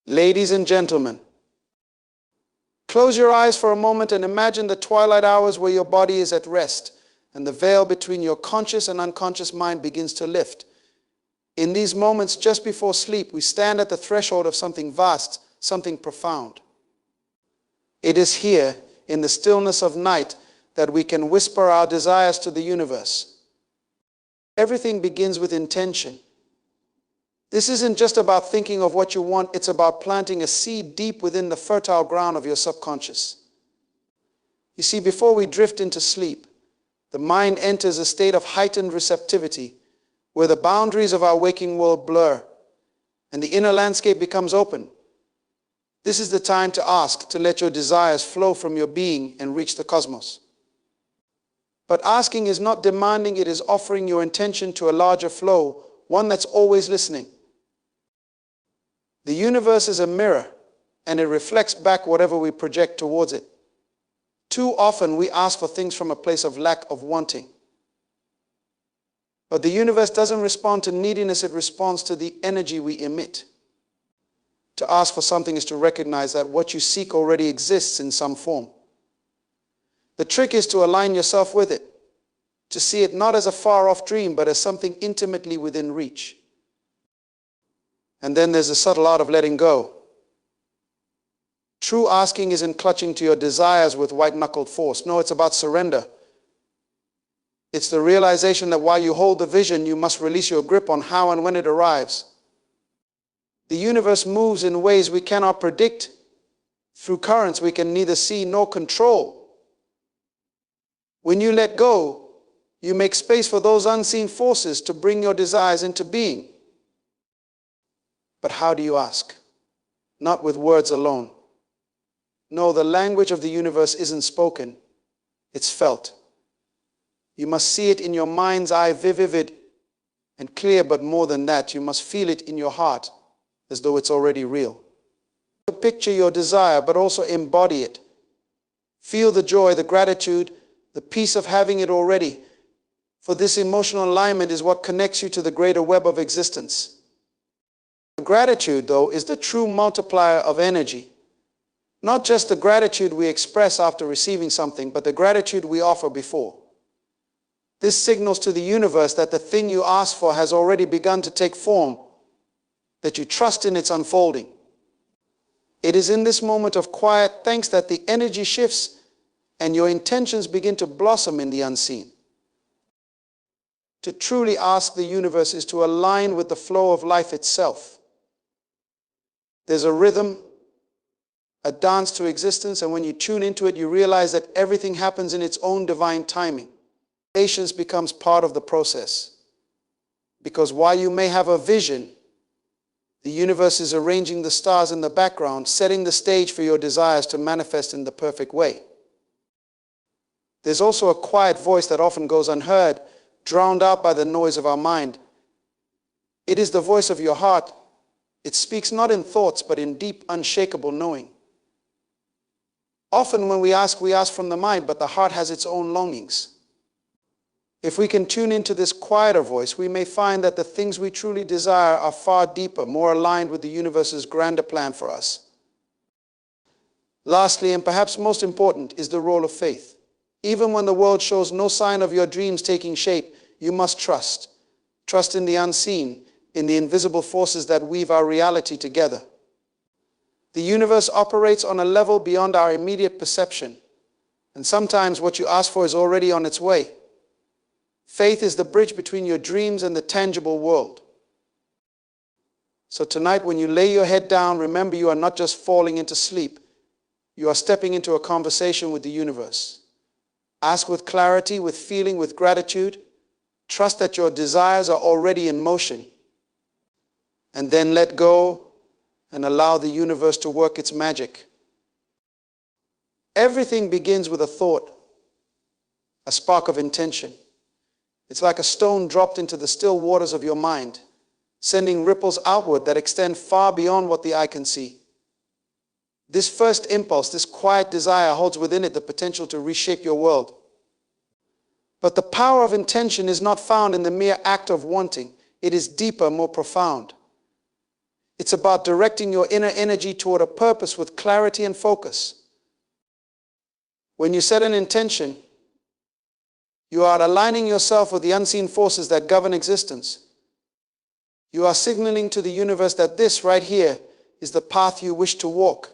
Ladies and gentlemen, close your eyes for a moment and imagine the twilight hours where your body is at rest and the veil between your conscious and unconscious mind begins to lift. In these moments just before sleep, we stand at the threshold of something vast, something profound. It is here, in the stillness of night, that we can whisper our desires to the universe. Everything begins with intention. This isn't just about thinking of what you want, it's about planting a seed deep within the fertile ground of your subconscious. You see, before we drift into sleep, the mind enters a state of heightened receptivity, where the boundaries of our waking world blur, and the inner landscape becomes open. This is the time to ask, to let your desires flow from your being and reach the cosmos. But asking is not demanding, it is offering your intention to a larger flow, one that's always listening. The universe is a mirror, and it reflects back whatever we project towards it. Too often we ask for things from a place of lack of wanting. But the universe doesn't respond to neediness, it responds to the energy we emit. To ask for something is to recognize that what you seek already exists in some form. The trick is to align yourself with it, to see it not as a far-off dream, but as something intimately within reach. And then there's the subtle art of letting go. True asking isn't clutching to your desires with white-knuckled force. No, it's about surrender. It's the realization that while you hold the vision, you must release your grip on how and when it arrives. The universe moves in ways we cannot predict, through currents we can neither see nor control. When you let go, you make space for those unseen forces to bring your desires into being. But how do you ask? Not with words alone. No, the language of the universe isn't spoken, it's felt. You must see it in your mind's eye, vivid and clear, but more than that, you must feel it in your heart as though it's already real. Picture your desire, but also embody it. Feel the joy, the gratitude, the peace of having it already. For this emotional alignment is what connects you to the greater web of existence. Gratitude, though, is the true multiplier of energy. Not just the gratitude we express after receiving something, but the gratitude we offer before. This signals to the universe that the thing you ask for has already begun to take form, that you trust in its unfolding. It is in this moment of quiet thanks that the energy shifts and your intentions begin to blossom in the unseen. To truly ask the universe is to align with the flow of life itself. There's a rhythm, a dance to existence, and when you tune into it, you realize that everything happens in its own divine timing. Patience becomes part of the process. Because while you may have a vision, the universe is arranging the stars in the background, setting the stage for your desires to manifest in the perfect way. There's also a quiet voice that often goes unheard, drowned out by the noise of our mind. It is the voice of your heart. It speaks not in thoughts, but in deep, unshakable knowing. Often when we ask from the mind, but the heart has its own longings. If we can tune into this quieter voice, we may find that the things we truly desire are far deeper, more aligned with the universe's grander plan for us. Lastly, and perhaps most important, is the role of faith. Even when the world shows no sign of your dreams taking shape, you must trust. Trust in the unseen, in the invisible forces that weave our reality together. The universe operates on a level beyond our immediate perception, and sometimes what you ask for is already on its way. Faith is the bridge between your dreams and the tangible world. So tonight, when you lay your head down, remember you are not just falling into sleep. You are stepping into a conversation with the universe. Ask with clarity, with feeling, with gratitude. Trust that your desires are already in motion. And then let go and allow the universe to work its magic. Everything begins with a thought, a spark of intention. It's like a stone dropped into the still waters of your mind, sending ripples outward that extend far beyond what the eye can see. This first impulse, this quiet desire, holds within it the potential to reshape your world. But the power of intention is not found in the mere act of wanting. It is deeper, more profound. It's about directing your inner energy toward a purpose with clarity and focus. When you set an intention, you are aligning yourself with the unseen forces that govern existence. You are signaling to the universe that this right here is the path you wish to walk.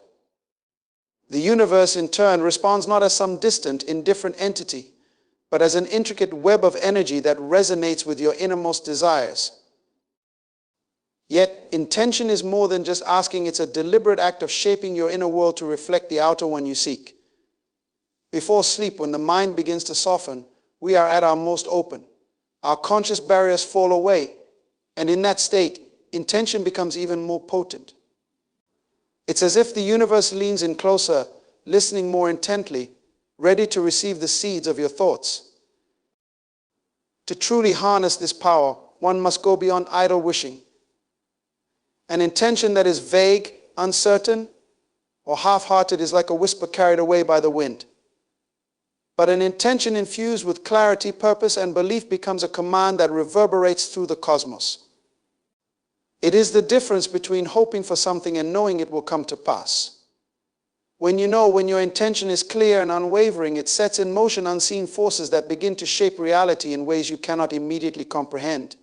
The universe, in turn, responds not as some distant, indifferent entity, but as an intricate web of energy that resonates with your innermost desires. Yet, intention is more than just asking. It's a deliberate act of shaping your inner world to reflect the outer one you seek. Before sleep, when the mind begins to soften, we are at our most open. Our conscious barriers fall away, and in that state, intention becomes even more potent. It's as if the universe leans in closer, listening more intently, ready to receive the seeds of your thoughts. To truly harness this power, one must go beyond idle wishing. An intention that is vague, uncertain, or half-hearted is like a whisper carried away by the wind. But an intention infused with clarity, purpose, and belief becomes a command that reverberates through the cosmos. It is the difference between hoping for something and knowing it will come to pass. When your intention is clear and unwavering, it sets in motion unseen forces that begin to shape reality in ways you cannot immediately comprehend.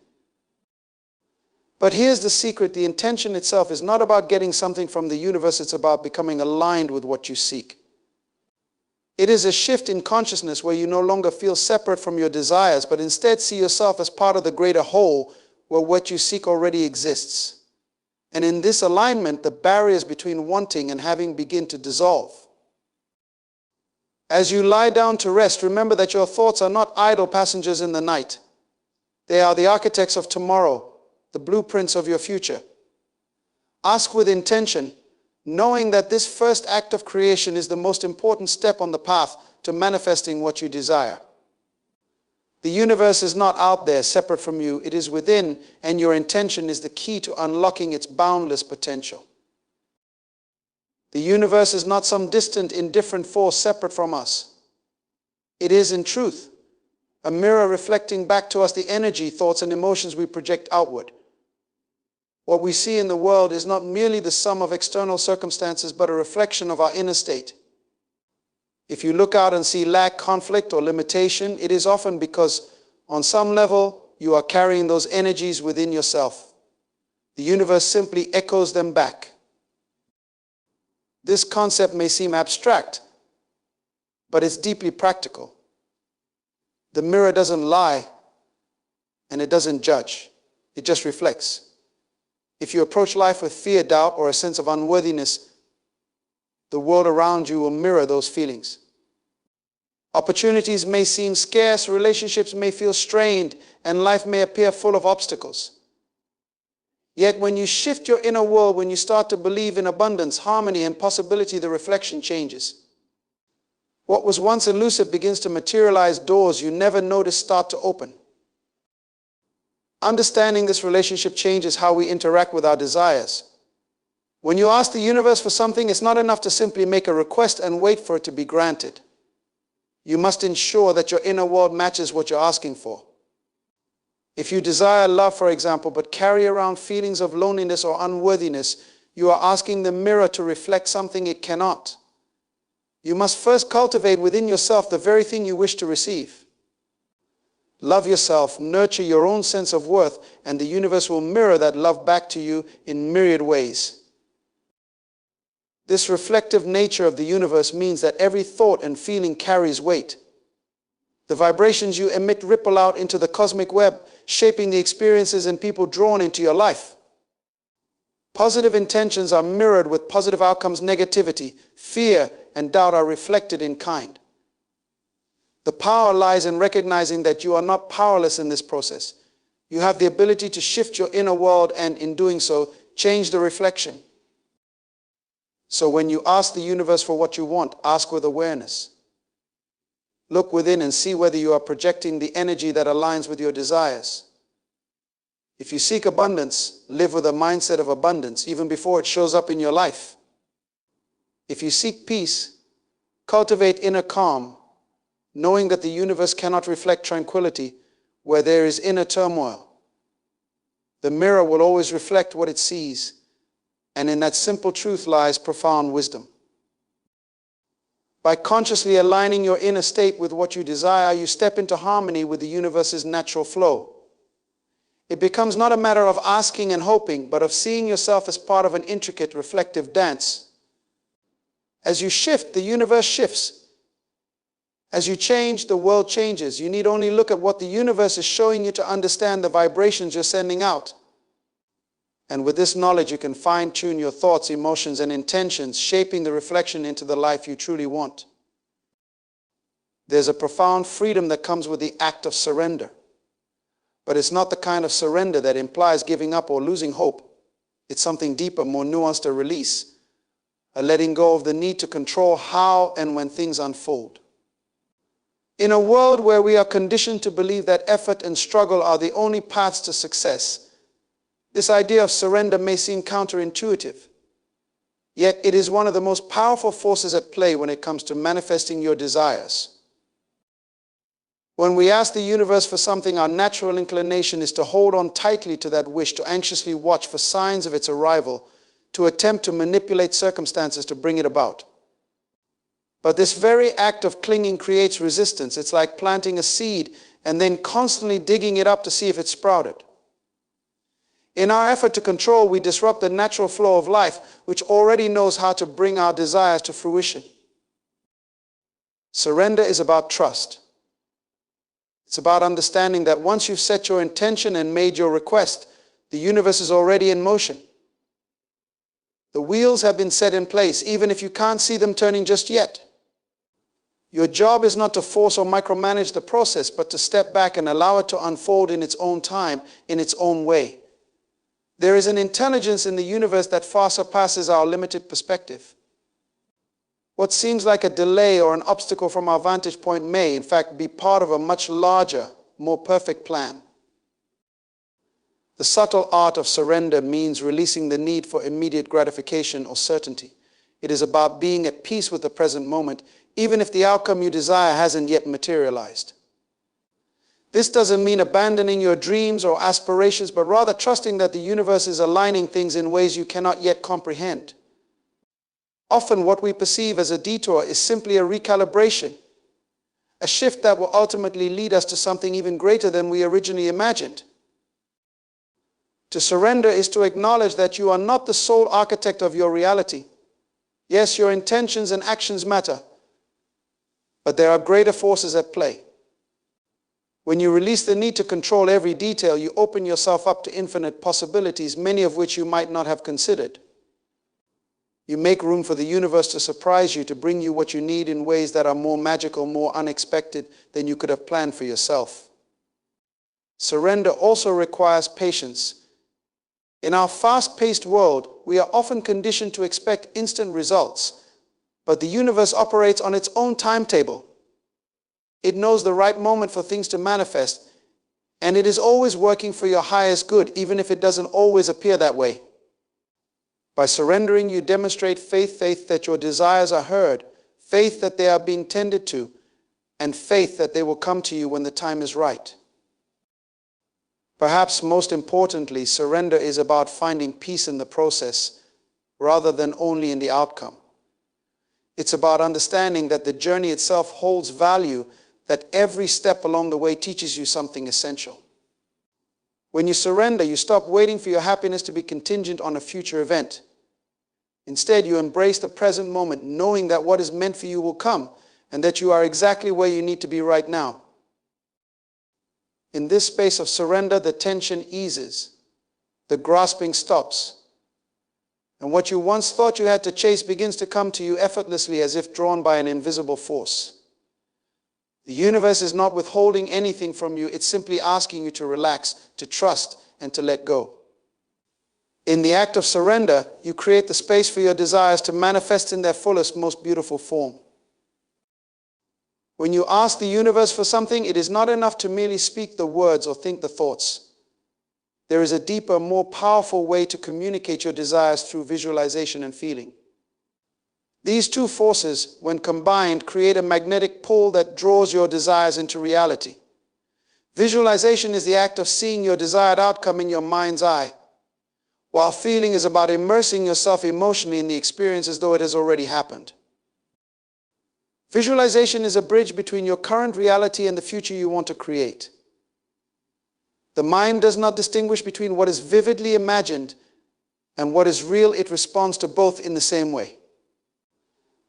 But here's the secret: the intention itself is not about getting something from the universe, it's about becoming aligned with what you seek. It is a shift in consciousness where you no longer feel separate from your desires, but instead see yourself as part of the greater whole where what you seek already exists. And in this alignment, the barriers between wanting and having begin to dissolve. As you lie down to rest, remember that your thoughts are not idle passengers in the night. They are the architects of tomorrow, the blueprints of your future. Ask with intention, knowing that this first act of creation is the most important step on the path to manifesting what you desire. The universe is not out there separate from you. It is within, and your intention is the key to unlocking its boundless potential. The universe is not some distant, indifferent force separate from us. It is, in truth, a mirror reflecting back to us the energy, thoughts, and emotions we project outward. What we see in the world is not merely the sum of external circumstances, but a reflection of our inner state. If you look out and see lack, conflict, or limitation, it is often because, on some level, you are carrying those energies within yourself. The universe simply echoes them back. This concept may seem abstract, but it's deeply practical. The mirror doesn't lie, and it doesn't judge. It just reflects. If you approach life with fear, doubt, or a sense of unworthiness, the world around you will mirror those feelings. Opportunities may seem scarce, relationships may feel strained, and life may appear full of obstacles. Yet when you shift your inner world, when you start to believe in abundance, harmony, and possibility, the reflection changes. What was once elusive begins to materialize. Doors you never noticed start to open. Understanding this relationship changes how we interact with our desires. When you ask the universe for something, it's not enough to simply make a request and wait for it to be granted. You must ensure that your inner world matches what you're asking for. If you desire love, for example, but carry around feelings of loneliness or unworthiness, you are asking the mirror to reflect something it cannot. You must first cultivate within yourself the very thing you wish to receive. Love yourself, nurture your own sense of worth, and the universe will mirror that love back to you in myriad ways. This reflective nature of the universe means that every thought and feeling carries weight. The vibrations you emit ripple out into the cosmic web, shaping the experiences and people drawn into your life. Positive intentions are mirrored with positive outcomes. Negativity, fear, and doubt are reflected in kind. The power lies in recognizing that you are not powerless in this process. You have the ability to shift your inner world and, in doing so, change the reflection. So when you ask the universe for what you want, ask with awareness. Look within and see whether you are projecting the energy that aligns with your desires. If you seek abundance, live with a mindset of abundance even before it shows up in your life. If you seek peace, cultivate inner calm, knowing that the universe cannot reflect tranquility where there is inner turmoil. The mirror will always reflect what it sees, And in that simple truth lies profound wisdom. By consciously aligning your inner state with what you desire, you step into harmony with the universe's natural flow. It becomes not a matter of asking and hoping, but of seeing yourself as part of an intricate, reflective dance. As you shift, the universe shifts. As you change, the world changes. You need only look at what the universe is showing you to understand the vibrations you're sending out. And with this knowledge, you can fine-tune your thoughts, emotions, and intentions, shaping the reflection into the life you truly want. There's a profound freedom that comes with the act of surrender. But it's not the kind of surrender that implies giving up or losing hope. It's something deeper, more nuanced, a release, a letting go of the need to control how and when things unfold. In a world where we are conditioned to believe that effort and struggle are the only paths to success, this idea of surrender may seem counterintuitive. Yet it is one of the most powerful forces at play when it comes to manifesting your desires. When we ask the universe for something, our natural inclination is to hold on tightly to that wish, to anxiously watch for signs of its arrival, to attempt to manipulate circumstances to bring it about. But this very act of clinging creates resistance. It's like planting a seed and then constantly digging it up to see if it sprouted. In our effort to control, we disrupt the natural flow of life, which already knows how to bring our desires to fruition. Surrender is about trust. It's about understanding that once you've set your intention and made your request, the universe is already in motion. The wheels have been set in place, even if you can't see them turning just yet. Your job is not to force or micromanage the process, but to step back and allow it to unfold in its own time, in its own way. There is an intelligence in the universe that far surpasses our limited perspective. What seems like a delay or an obstacle from our vantage point may, in fact, be part of a much larger, more perfect plan. The subtle art of surrender means releasing the need for immediate gratification or certainty. It is about being at peace with the present moment, even if the outcome you desire hasn't yet materialized. This doesn't mean abandoning your dreams or aspirations, but rather trusting that the universe is aligning things in ways you cannot yet comprehend. Often what we perceive as a detour is simply a recalibration, a shift that will ultimately lead us to something even greater than we originally imagined. To surrender is to acknowledge that you are not the sole architect of your reality. Yes, your intentions and actions matter, but there are greater forces at play. When you release the need to control every detail, you open yourself up to infinite possibilities, many of which you might not have considered. You make room for the universe to surprise you, to bring you what you need in ways that are more magical, more unexpected than you could have planned for yourself. Surrender also requires patience. In our fast-paced world, we are often conditioned to expect instant results, but the universe operates on its own timetable. It knows the right moment for things to manifest, and it is always working for your highest good, even if it doesn't always appear that way. By surrendering, you demonstrate faith that your desires are heard, faith that they are being tended to, and faith that they will come to you when the time is right. Perhaps most importantly, surrender is about finding peace in the process rather than only in the outcome. It's about understanding that the journey itself holds value, that every step along the way teaches you something essential. When you surrender, you stop waiting for your happiness to be contingent on a future event. Instead, you embrace the present moment, knowing that what is meant for you will come, and that you are exactly where you need to be right now. In this space of surrender, the tension eases, the grasping stops, and what you once thought you had to chase begins to come to you effortlessly, as if drawn by an invisible force. The universe is not withholding anything from you, it's simply asking you to relax, to trust, and to let go. In the act of surrender, you create the space for your desires to manifest in their fullest, most beautiful form. When you ask the universe for something, it is not enough to merely speak the words or think the thoughts. There is a deeper, more powerful way to communicate your desires through visualization and feeling. These two forces, when combined, create a magnetic pull that draws your desires into reality. Visualization is the act of seeing your desired outcome in your mind's eye, while feeling is about immersing yourself emotionally in the experience as though it has already happened. Visualization is a bridge between your current reality and the future you want to create. The mind does not distinguish between what is vividly imagined and what is real. It responds to both in the same way.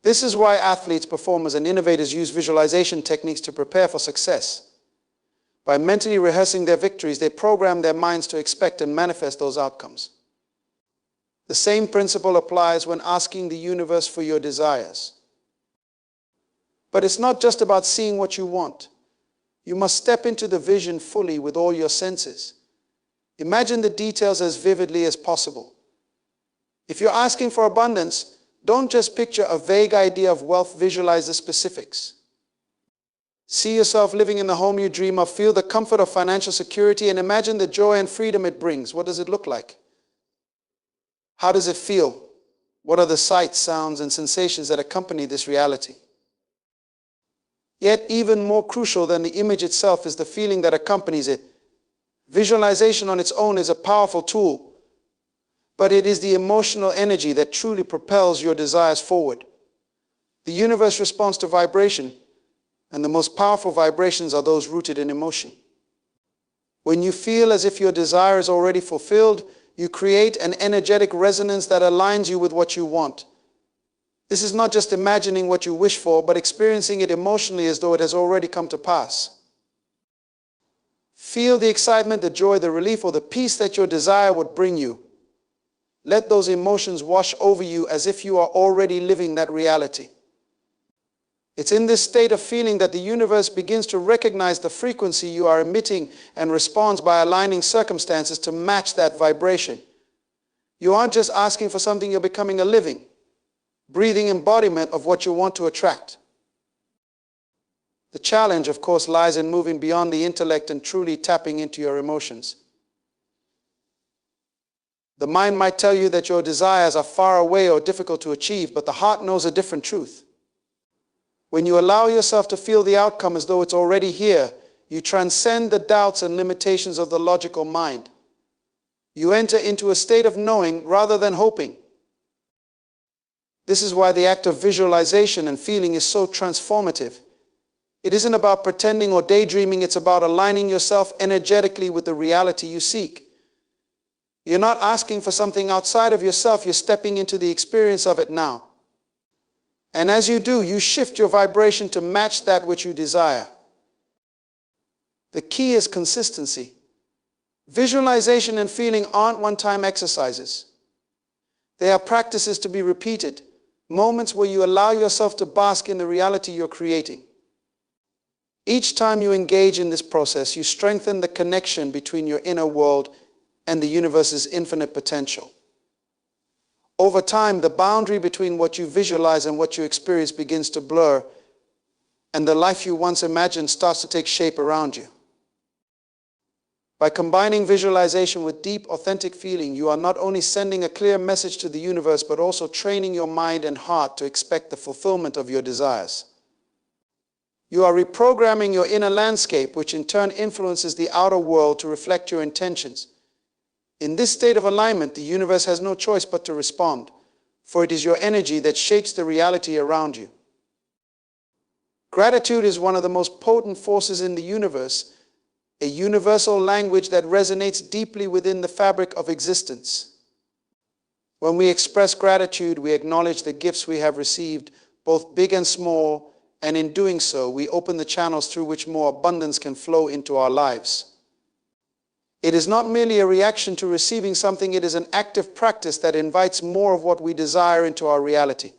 This is why athletes, performers, and innovators use visualization techniques to prepare for success. By mentally rehearsing their victories, they program their minds to expect and manifest those outcomes. The same principle applies when asking the universe for your desires. But it's not just about seeing what you want. You must step into the vision fully with all your senses. Imagine the details as vividly as possible. If you're asking for abundance, don't just picture a vague idea of wealth, visualize the specifics. See yourself living in the home you dream of, feel the comfort of financial security, and imagine the joy and freedom it brings. What does it look like? How does it feel? What are the sights, sounds, and sensations that accompany this reality? Yet, even more crucial than the image itself is the feeling that accompanies it. Visualization on its own is a powerful tool, but it is the emotional energy that truly propels your desires forward. The universe responds to vibration, and the most powerful vibrations are those rooted in emotion. When you feel as if your desire is already fulfilled, you create an energetic resonance that aligns you with what you want. This is not just imagining what you wish for, but experiencing it emotionally as though it has already come to pass. Feel the excitement, the joy, the relief, or the peace that your desire would bring you. Let those emotions wash over you as if you are already living that reality. It's in this state of feeling that the universe begins to recognize the frequency you are emitting and responds by aligning circumstances to match that vibration. You aren't just asking for something, you're becoming a living, breathing embodiment of what you want to attract. The challenge, of course, lies in moving beyond the intellect and truly tapping into your emotions. The mind might tell you that your desires are far away or difficult to achieve, but the heart knows a different truth. When you allow yourself to feel the outcome as though it's already here, you transcend the doubts and limitations of the logical mind. You enter into a state of knowing rather than hoping. This is why the act of visualization and feeling is so transformative. It isn't about pretending or daydreaming, it's about aligning yourself energetically with the reality you seek. You're not asking for something outside of yourself, you're stepping into the experience of it now. And as you do, you shift your vibration to match that which you desire. The key is consistency. Visualization and feeling aren't one-time exercises. They are practices to be repeated, moments where you allow yourself to bask in the reality you're creating. Each time you engage in this process, you strengthen the connection between your inner world and the universe's infinite potential. Over time, the boundary between what you visualize and what you experience begins to blur, and the life you once imagined starts to take shape around you. By combining visualization with deep, authentic feeling, you are not only sending a clear message to the universe, but also training your mind and heart to expect the fulfillment of your desires. You are reprogramming your inner landscape, which in turn influences the outer world to reflect your intentions. In this state of alignment, the universe has no choice but to respond, for it is your energy that shapes the reality around you. Gratitude is one of the most potent forces in the universe, a universal language that resonates deeply within the fabric of existence. When we express gratitude, we acknowledge the gifts we have received, both big and small, and in doing so, we open the channels through which more abundance can flow into our lives. It is not merely a reaction to receiving something, it is an active practice that invites more of what we desire into our reality.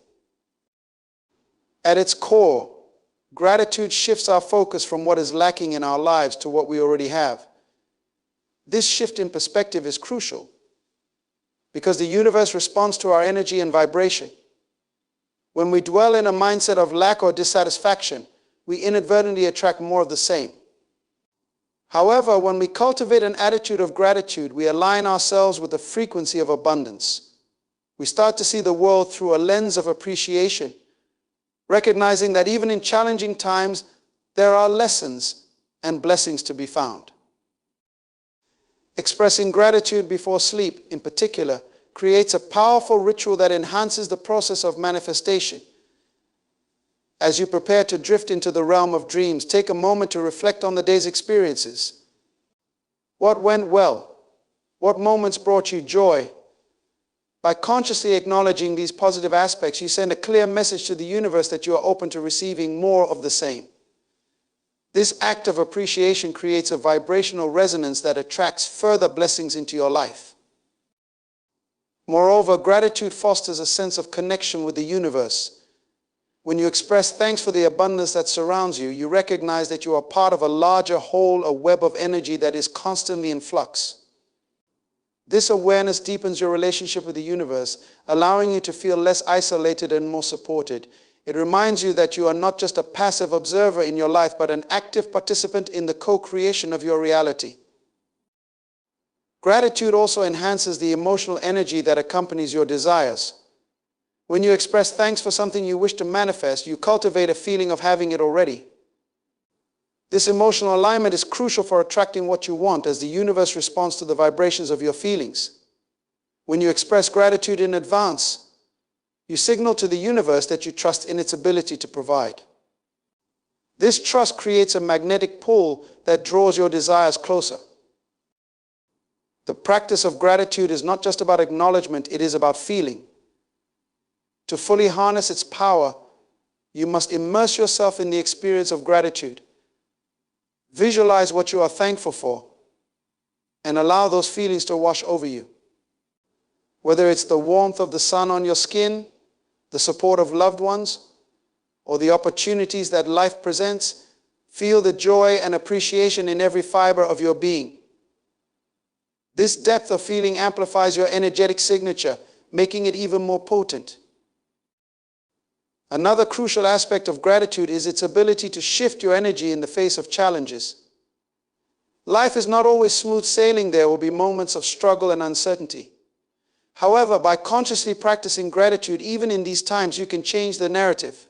At its core, gratitude shifts our focus from what is lacking in our lives to what we already have. This shift in perspective is crucial because the universe responds to our energy and vibration. When we dwell in a mindset of lack or dissatisfaction, we inadvertently attract more of the same. However, when we cultivate an attitude of gratitude, we align ourselves with the frequency of abundance. We start to see the world through a lens of appreciation, recognizing that even in challenging times, there are lessons and blessings to be found. Expressing gratitude before sleep, in particular, creates a powerful ritual that enhances the process of manifestation. As you prepare to drift into the realm of dreams, take a moment to reflect on the day's experiences. What went well? What moments brought you joy? By consciously acknowledging these positive aspects, you send a clear message to the universe that you are open to receiving more of the same. This act of appreciation creates a vibrational resonance that attracts further blessings into your life. Moreover, gratitude fosters a sense of connection with the universe. When you express thanks for the abundance that surrounds you, you recognize that you are part of a larger whole, a web of energy that is constantly in flux. This awareness deepens your relationship with the universe, allowing you to feel less isolated and more supported. It reminds you that you are not just a passive observer in your life, but an active participant in the co-creation of your reality. Gratitude also enhances the emotional energy that accompanies your desires. When you express thanks for something you wish to manifest, you cultivate a feeling of having it already. This emotional alignment is crucial for attracting what you want, as the universe responds to the vibrations of your feelings. When you express gratitude in advance, you signal to the universe that you trust in its ability to provide. This trust creates a magnetic pull that draws your desires closer. The practice of gratitude is not just about acknowledgement, it is about feeling. To fully harness its power, you must immerse yourself in the experience of gratitude. Visualize what you are thankful for and allow those feelings to wash over you. Whether it's the warmth of the sun on your skin, the support of loved ones, or the opportunities that life presents, feel the joy and appreciation in every fiber of your being. This depth of feeling amplifies your energetic signature, making it even more potent. Another crucial aspect of gratitude is its ability to shift your energy in the face of challenges. Life is not always smooth sailing. There will be moments of struggle and uncertainty. However, by consciously practicing gratitude, even in these times, you can change the narrative.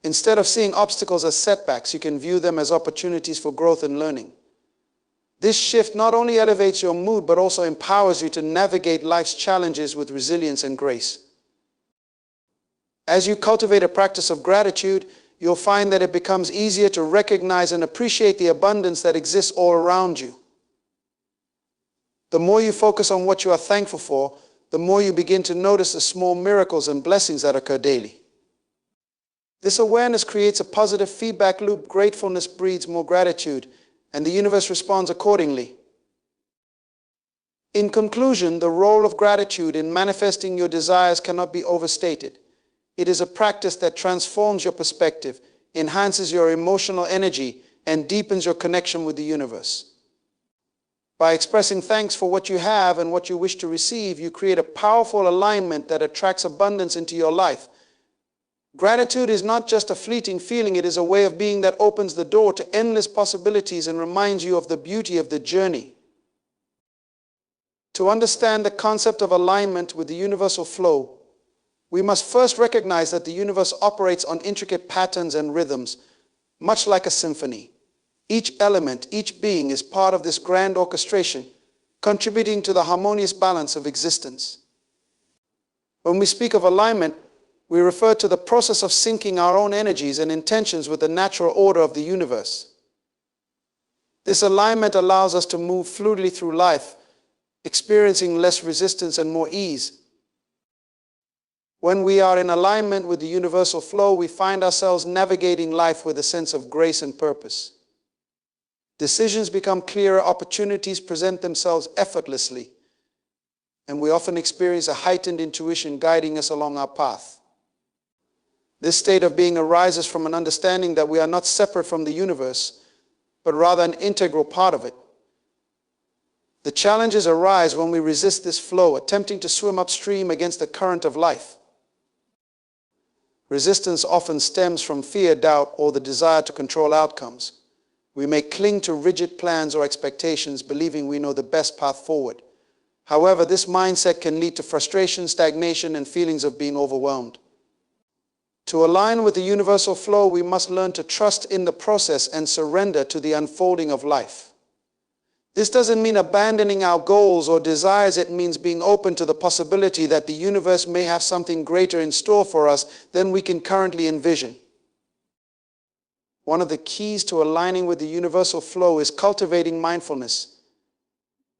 Instead of seeing obstacles as setbacks, you can view them as opportunities for growth and learning. This shift not only elevates your mood, but also empowers you to navigate life's challenges with resilience and grace. As you cultivate a practice of gratitude, you'll find that it becomes easier to recognize and appreciate the abundance that exists all around you. The more you focus on what you are thankful for, the more you begin to notice the small miracles and blessings that occur daily. This awareness creates a positive feedback loop. Gratefulness breeds more gratitude, and the universe responds accordingly. In conclusion, the role of gratitude in manifesting your desires cannot be overstated. It is a practice that transforms your perspective, enhances your emotional energy, and deepens your connection with the universe. By expressing thanks for what you have and what you wish to receive, you create a powerful alignment that attracts abundance into your life. Gratitude is not just a fleeting feeling, it is a way of being that opens the door to endless possibilities and reminds you of the beauty of the journey. To understand the concept of alignment with the universal flow, we must first recognize that the universe operates on intricate patterns and rhythms, much like a symphony. Each element, each being is part of this grand orchestration, contributing to the harmonious balance of existence. When we speak of alignment, we refer to the process of syncing our own energies and intentions with the natural order of the universe. This alignment allows us to move fluidly through life, experiencing less resistance and more ease. When we are in alignment with the universal flow, we find ourselves navigating life with a sense of grace and purpose. Decisions become clearer, opportunities present themselves effortlessly, and we often experience a heightened intuition guiding us along our path. This state of being arises from an understanding that we are not separate from the universe, but rather an integral part of it. The challenges arise when we resist this flow, attempting to swim upstream against the current of life. Resistance often stems from fear, doubt, or the desire to control outcomes. We may cling to rigid plans or expectations, believing we know the best path forward. However, this mindset can lead to frustration, stagnation, and feelings of being overwhelmed. To align with the universal flow, we must learn to trust in the process and surrender to the unfolding of life. This doesn't mean abandoning our goals or desires. It means being open to the possibility that the universe may have something greater in store for us than we can currently envision. One of the keys to aligning with the universal flow is cultivating mindfulness.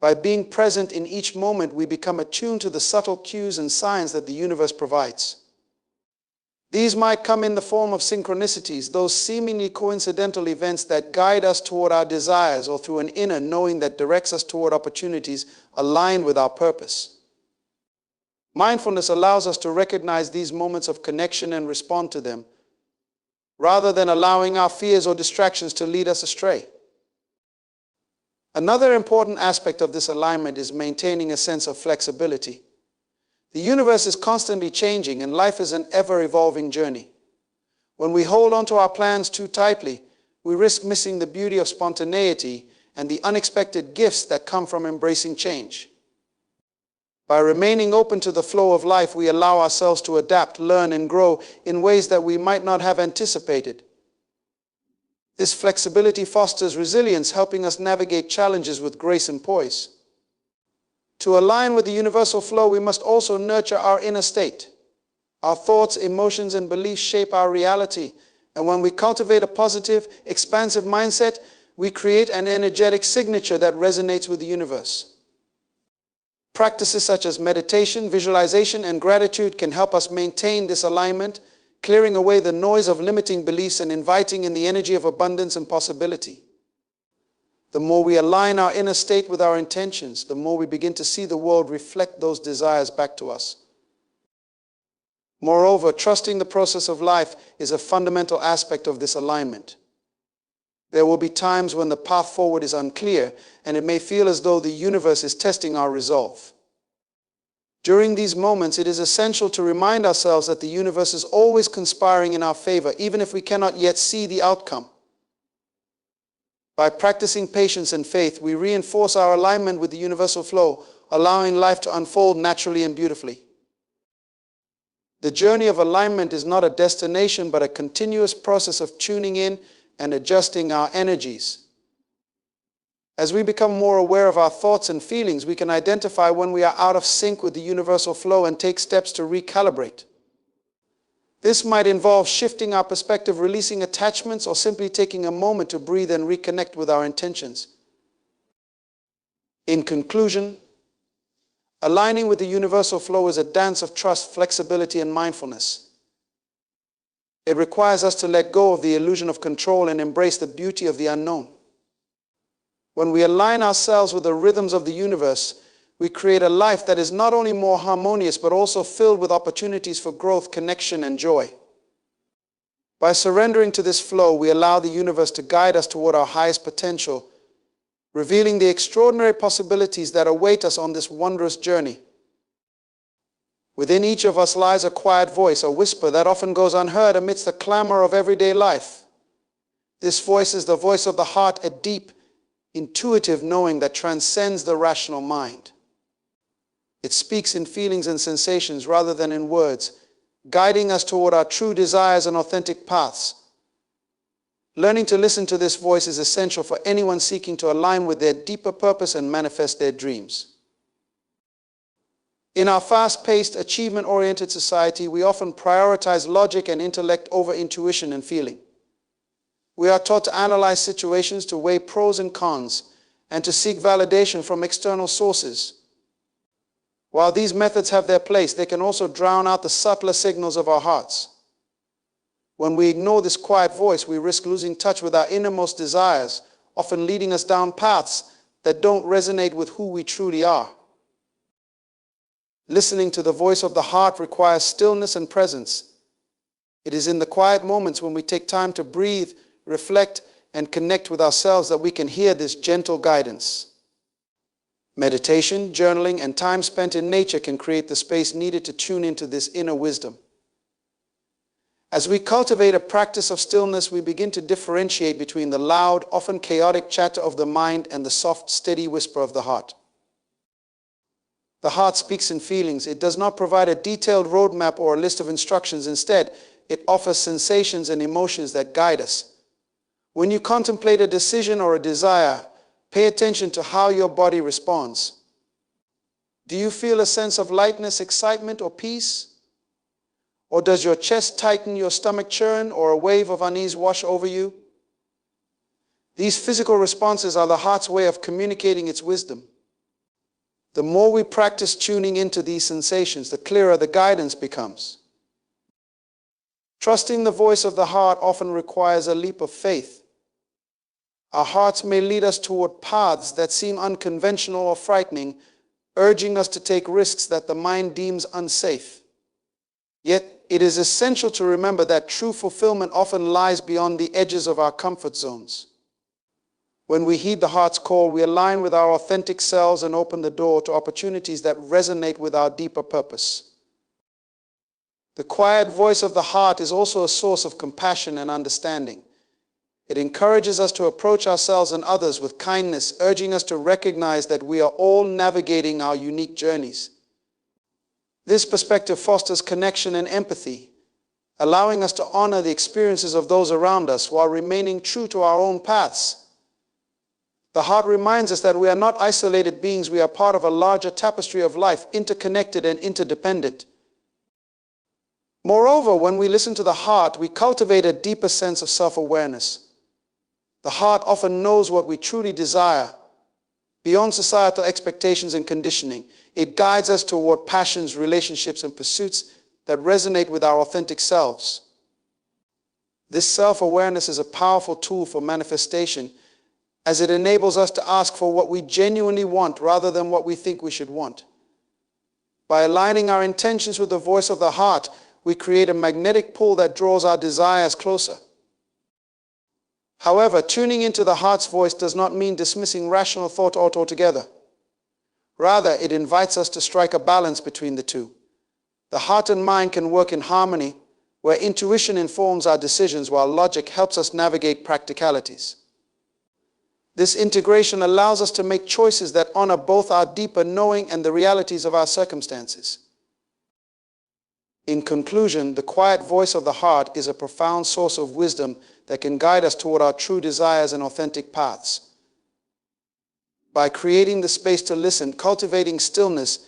By being present in each moment, we become attuned to the subtle cues and signs that the universe provides. These might come in the form of synchronicities, those seemingly coincidental events that guide us toward our desires, or through an inner knowing that directs us toward opportunities aligned with our purpose. Mindfulness allows us to recognize these moments of connection and respond to them, rather than allowing our fears or distractions to lead us astray. Another important aspect of this alignment is maintaining a sense of flexibility. The universe is constantly changing, and life is an ever-evolving journey. When we hold on to our plans too tightly, we risk missing the beauty of spontaneity and the unexpected gifts that come from embracing change. By remaining open to the flow of life, we allow ourselves to adapt, learn, and grow in ways that we might not have anticipated. This flexibility fosters resilience, helping us navigate challenges with grace and poise. To align with the universal flow, we must also nurture our inner state. Our thoughts, emotions, and beliefs shape our reality, and when we cultivate a positive, expansive mindset, we create an energetic signature that resonates with the universe. Practices such as meditation, visualization, and gratitude can help us maintain this alignment, clearing away the noise of limiting beliefs and inviting in the energy of abundance and possibility. The more we align our inner state with our intentions, the more we begin to see the world reflect those desires back to us. Moreover, trusting the process of life is a fundamental aspect of this alignment. There will be times when the path forward is unclear, and it may feel as though the universe is testing our resolve. During these moments, it is essential to remind ourselves that the universe is always conspiring in our favor, even if we cannot yet see the outcome. By practicing patience and faith, we reinforce our alignment with the universal flow, allowing life to unfold naturally and beautifully. The journey of alignment is not a destination, but a continuous process of tuning in and adjusting our energies. As we become more aware of our thoughts and feelings, we can identify when we are out of sync with the universal flow and take steps to recalibrate. This might involve shifting our perspective, releasing attachments, or simply taking a moment to breathe and reconnect with our intentions. In conclusion, aligning with the universal flow is a dance of trust, flexibility, and mindfulness. It requires us to let go of the illusion of control and embrace the beauty of the unknown. When we align ourselves with the rhythms of the universe, we create a life that is not only more harmonious, but also filled with opportunities for growth, connection, and joy. By surrendering to this flow, we allow the universe to guide us toward our highest potential, revealing the extraordinary possibilities that await us on this wondrous journey. Within each of us lies a quiet voice, a whisper that often goes unheard amidst the clamor of everyday life. This voice is the voice of the heart, a deep, intuitive knowing that transcends the rational mind. It speaks in feelings and sensations rather than in words, guiding us toward our true desires and authentic paths. Learning to listen to this voice is essential for anyone seeking to align with their deeper purpose and manifest their dreams. In our fast-paced, achievement-oriented society, we often prioritize logic and intellect over intuition and feeling. We are taught to analyze situations, to weigh pros and cons, and to seek validation from external sources. While these methods have their place, they can also drown out the subtler signals of our hearts. When we ignore this quiet voice, we risk losing touch with our innermost desires, often leading us down paths that don't resonate with who we truly are. Listening to the voice of the heart requires stillness and presence. It is in the quiet moments when we take time to breathe, reflect, and connect with ourselves that we can hear this gentle guidance. Meditation, journaling, and time spent in nature can create the space needed to tune into this inner wisdom. As we cultivate a practice of stillness, we begin to differentiate between the loud, often chaotic chatter of the mind and the soft, steady whisper of the heart. The heart speaks in feelings. It does not provide a detailed roadmap or a list of instructions. Instead, it offers sensations and emotions that guide us. When you contemplate a decision or a desire, Pay attention to how your body responds. Do you feel a sense of lightness, excitement, or peace? Or does your chest tighten, your stomach churn, or a wave of unease wash over you? These physical responses are the heart's way of communicating its wisdom. The more we practice tuning into these sensations, the clearer the guidance becomes. Trusting the voice of the heart often requires a leap of faith. Our hearts may lead us toward paths that seem unconventional or frightening, urging us to take risks that the mind deems unsafe. Yet, it is essential to remember that true fulfillment often lies beyond the edges of our comfort zones. When we heed the heart's call, we align with our authentic selves and open the door to opportunities that resonate with our deeper purpose. The quiet voice of the heart is also a source of compassion and understanding. It encourages us to approach ourselves and others with kindness, urging us to recognize that we are all navigating our unique journeys. This perspective fosters connection and empathy, allowing us to honor the experiences of those around us while remaining true to our own paths. The heart reminds us that we are not isolated beings, we are part of a larger tapestry of life, interconnected and interdependent. Moreover, when we listen to the heart, we cultivate a deeper sense of self-awareness. The heart often knows what we truly desire, beyond societal expectations and conditioning. It guides us toward passions, relationships, and pursuits that resonate with our authentic selves. This self-awareness is a powerful tool for manifestation, as it enables us to ask for what we genuinely want rather than what we think we should want. By aligning our intentions with the voice of the heart, we create a magnetic pull that draws our desires closer. However, tuning into the heart's voice does not mean dismissing rational thought altogether. Rather, it invites us to strike a balance between the two. The heart and mind can work in harmony, where intuition informs our decisions while logic helps us navigate practicalities. This integration allows us to make choices that honor both our deeper knowing and the realities of our circumstances. In conclusion, the quiet voice of the heart is a profound source of wisdom that can guide us toward our true desires and authentic paths. By creating the space to listen, cultivating stillness,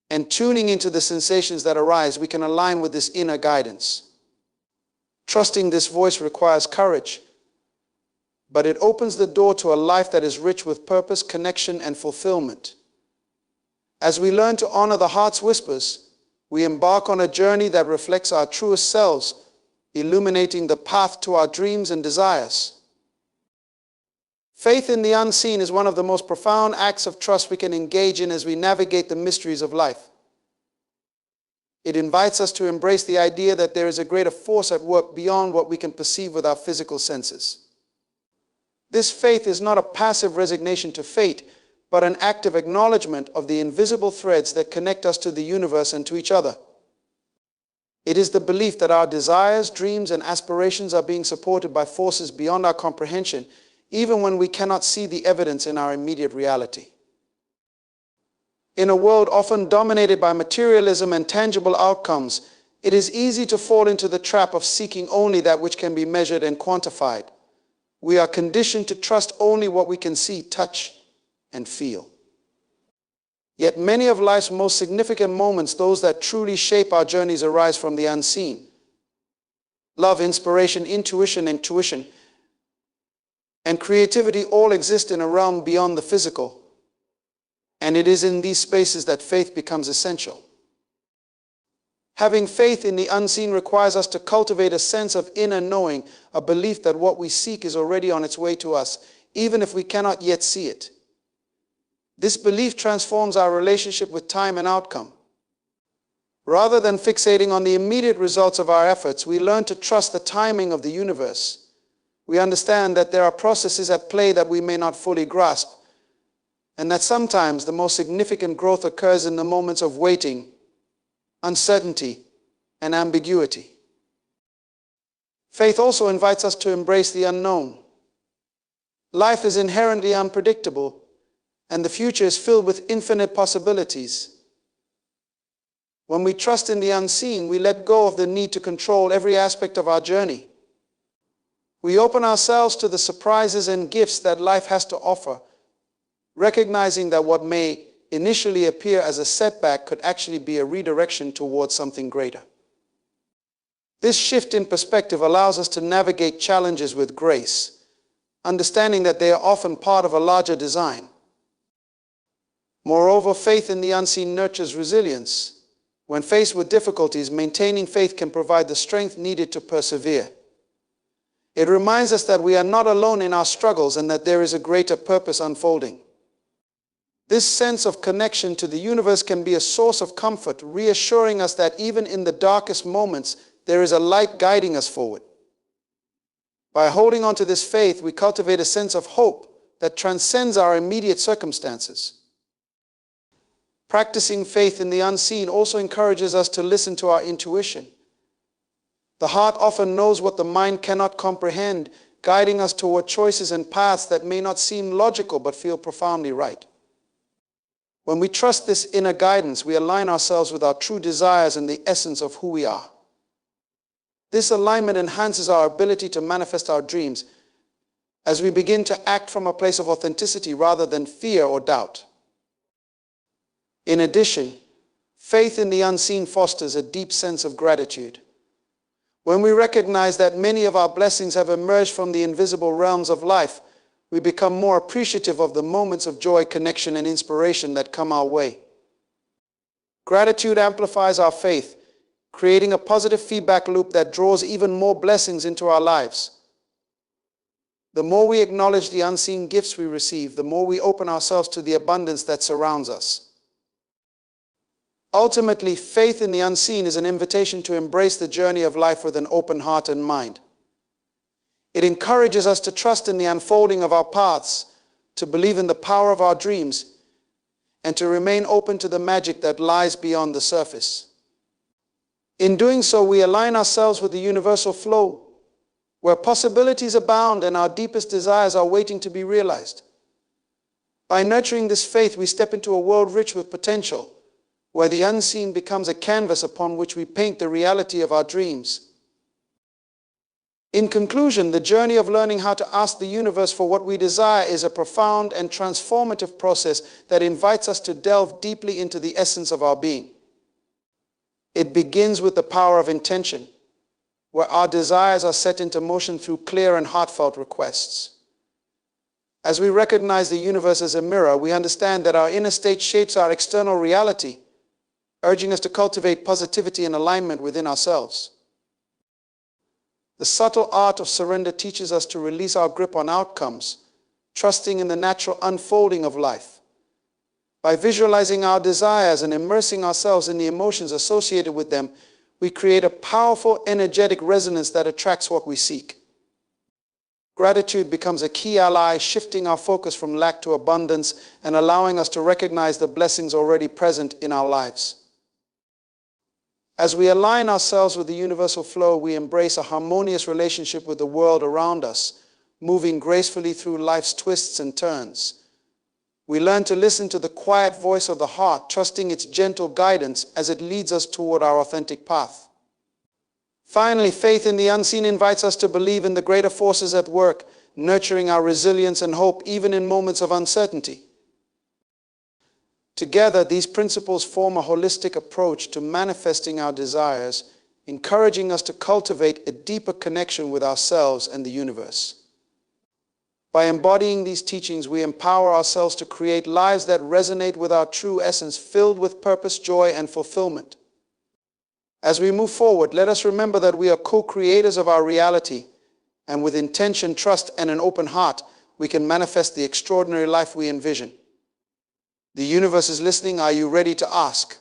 and tuning into the sensations that arise, we can align with this inner guidance. Trusting this voice requires courage, but it opens the door to a life that is rich with purpose, connection, and fulfillment. As we learn to honor the heart's whispers, we embark on a journey that reflects our truest selves, illuminating the path to our dreams and desires. Faith in the unseen is one of the most profound acts of trust we can engage in as we navigate the mysteries of life. It invites us to embrace the idea that there is a greater force at work beyond what we can perceive with our physical senses. This faith is not a passive resignation to fate, but an active acknowledgement of the invisible threads that connect us to the universe and to each other. It is the belief that our desires, dreams, and aspirations are being supported by forces beyond our comprehension, even when we cannot see the evidence in our immediate reality. In a world often dominated by materialism and tangible outcomes, it is easy to fall into the trap of seeking only that which can be measured and quantified. We are conditioned to trust only what we can see, touch, and feel. Yet many of life's most significant moments, those that truly shape our journeys, arise from the unseen. Love, inspiration, intuition, and creativity all exist in a realm beyond the physical. And it is in these spaces that faith becomes essential. Having faith in the unseen requires us to cultivate a sense of inner knowing, a belief that what we seek is already on its way to us, even if we cannot yet see it. This belief transforms our relationship with time and outcome. Rather than fixating on the immediate results of our efforts, we learn to trust the timing of the universe. We understand that there are processes at play that we may not fully grasp, and that sometimes the most significant growth occurs in the moments of waiting, uncertainty, and ambiguity. Faith also invites us to embrace the unknown. Life is inherently unpredictable, and the future is filled with infinite possibilities. When we trust in the unseen, we let go of the need to control every aspect of our journey. We open ourselves to the surprises and gifts that life has to offer, recognizing that what may initially appear as a setback could actually be a redirection towards something greater. This shift in perspective allows us to navigate challenges with grace, understanding that they are often part of a larger design. Moreover, faith in the unseen nurtures resilience. When faced with difficulties, maintaining faith can provide the strength needed to persevere. It reminds us that we are not alone in our struggles and that there is a greater purpose unfolding. This sense of connection to the universe can be a source of comfort, reassuring us that even in the darkest moments, there is a light guiding us forward. By holding on to this faith, we cultivate a sense of hope that transcends our immediate circumstances. Practicing faith in the unseen also encourages us to listen to our intuition. The heart often knows what the mind cannot comprehend, guiding us toward choices and paths that may not seem logical but feel profoundly right. When we trust this inner guidance, we align ourselves with our true desires and the essence of who we are. This alignment enhances our ability to manifest our dreams as we begin to act from a place of authenticity rather than fear or doubt. In addition, faith in the unseen fosters a deep sense of gratitude. When we recognize that many of our blessings have emerged from the invisible realms of life, we become more appreciative of the moments of joy, connection, and inspiration that come our way. Gratitude amplifies our faith, creating a positive feedback loop that draws even more blessings into our lives. The more we acknowledge the unseen gifts we receive, the more we open ourselves to the abundance that surrounds us. Ultimately, faith in the unseen is an invitation to embrace the journey of life with an open heart and mind. It encourages us to trust in the unfolding of our paths, to believe in the power of our dreams, and to remain open to the magic that lies beyond the surface. In doing so, we align ourselves with the universal flow, where possibilities abound and our deepest desires are waiting to be realized. By nurturing this faith, we step into a world rich with potential, where the unseen becomes a canvas upon which we paint the reality of our dreams. In conclusion, the journey of learning how to ask the universe for what we desire is a profound and transformative process that invites us to delve deeply into the essence of our being. It begins with the power of intention, where our desires are set into motion through clear and heartfelt requests. As we recognize the universe as a mirror, we understand that our inner state shapes our external reality, urging us to cultivate positivity and alignment within ourselves. The subtle art of surrender teaches us to release our grip on outcomes, trusting in the natural unfolding of life. By visualizing our desires and immersing ourselves in the emotions associated with them, we create a powerful, energetic resonance that attracts what we seek. Gratitude becomes a key ally, shifting our focus from lack to abundance and allowing us to recognize the blessings already present in our lives. As we align ourselves with the universal flow, we embrace a harmonious relationship with the world around us, moving gracefully through life's twists and turns. We learn to listen to the quiet voice of the heart, trusting its gentle guidance as it leads us toward our authentic path. Finally, faith in the unseen invites us to believe in the greater forces at work, nurturing our resilience and hope even in moments of uncertainty. Together, these principles form a holistic approach to manifesting our desires, encouraging us to cultivate a deeper connection with ourselves and the universe. By embodying these teachings, we empower ourselves to create lives that resonate with our true essence, filled with purpose, joy, and fulfillment. As we move forward, let us remember that we are co-creators of our reality, and with intention, trust, and an open heart, we can manifest the extraordinary life we envision. The universe is listening. Are you ready to ask?